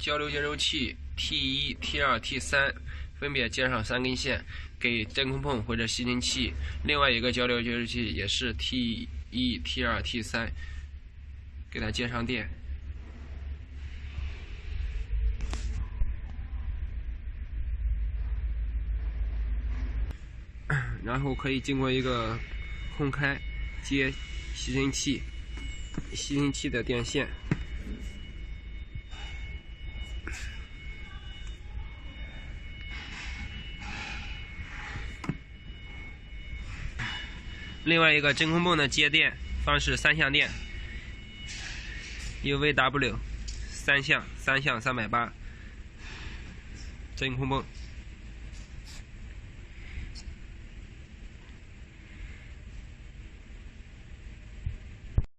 交流接收器 T1、T2、T3 分别接上3根线，给真空泵或者吸尘器。另外一个交流接收器也是 T1、T2、T3，给它接上电。然后可以经过一个空开接吸尘器的电线。另外一个真空泵的接电方式3相电 ，UVW 3相380真空泵。